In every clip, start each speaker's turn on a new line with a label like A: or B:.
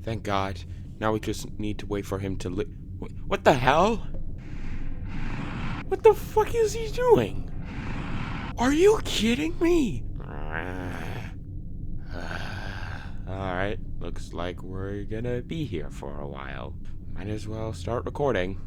A: Thank God. Now we just need to wait for him to What the hell? What the fuck is he doing? Are you kidding me? Alright, looks like we're gonna be here for a while. Might as well start recording.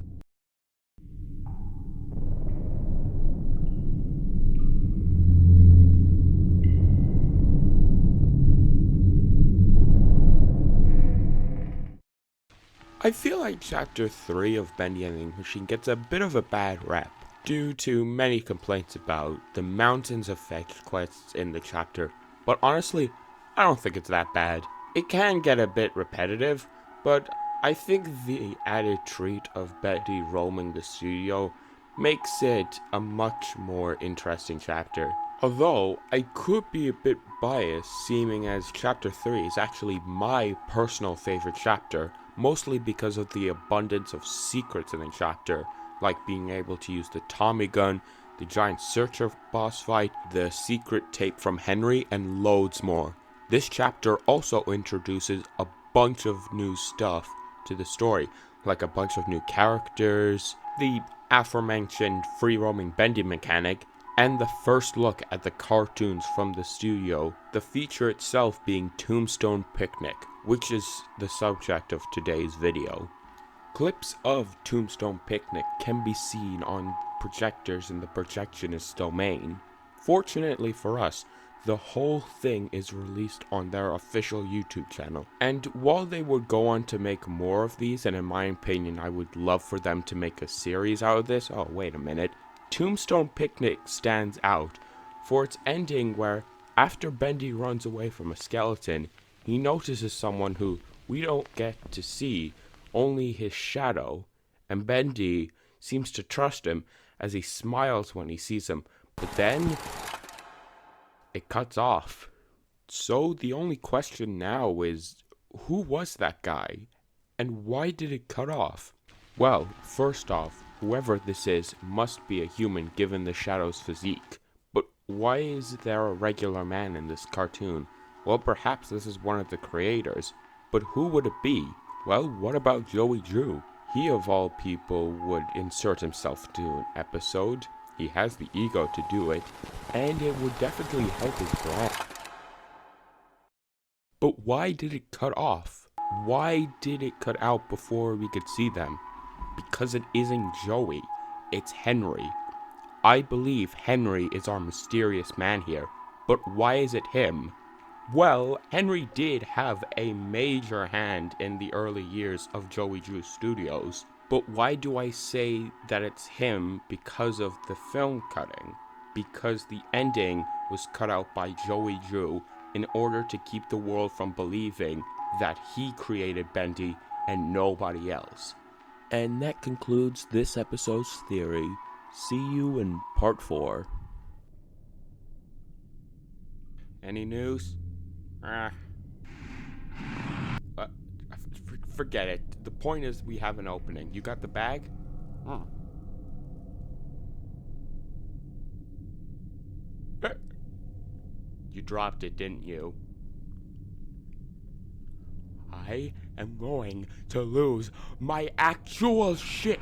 A: I feel like Chapter 3 of Bendy and the Ink Machine gets a bit of a bad rep, due to many complaints about the mountains of fetch quests in the chapter, but honestly, I don't think it's that bad. It can get a bit repetitive, but I think the added treat of Bendy roaming the studio makes it a much more interesting chapter. Although, I could be a bit biased, seeming as Chapter 3 is actually my personal favorite chapter, mostly because of the abundance of secrets in the chapter, like being able to use the Tommy gun, the giant searcher boss fight, the secret tape from Henry, and loads more. This chapter also introduces a bunch of new stuff to the story, like a bunch of new characters, the aforementioned free-roaming Bendy mechanic, and the first look at the cartoons from the studio, the feature itself being Tombstone Picnic, which is the subject of today's video. Clips of Tombstone Picnic can be seen on projectors in the projectionist domain. Fortunately for us, the whole thing is released on their official YouTube channel. And while they would go on to make more of these, and in my opinion I would love for them to make a series out of this, oh wait a minute, Tombstone Picnic stands out for its ending where, after Bendy runs away from a skeleton, he notices someone who we don't get to see, only his shadow, and Bendy seems to trust him as he smiles when he sees him, but then it cuts off. So the only question now is, who was that guy, and why did it cut off? Well, first off, whoever this is must be a human given the shadow's physique. But why is there a regular man in this cartoon? Well, perhaps this is one of the creators. But who would it be? Well, what about Joey Drew? He of all people would insert himself to an episode. He has the ego to do it, and it would definitely help his brand. But why did it cut off? Why did it cut out before we could see them? Because it isn't Joey, it's Henry. I believe Henry is our mysterious man here, but why is it him? Well, Henry did have a major hand in the early years of Joey Drew Studios, but why do I say that it's him because of the film cutting? Because the ending was cut out by Joey Drew in order to keep the world from believing that he created Bendy and nobody else. And that concludes this episode's theory. See you in part 4. Any news? Forget it. The point is we have an opening. You got the bag? You dropped it, didn't you? I am going to lose my actual shit.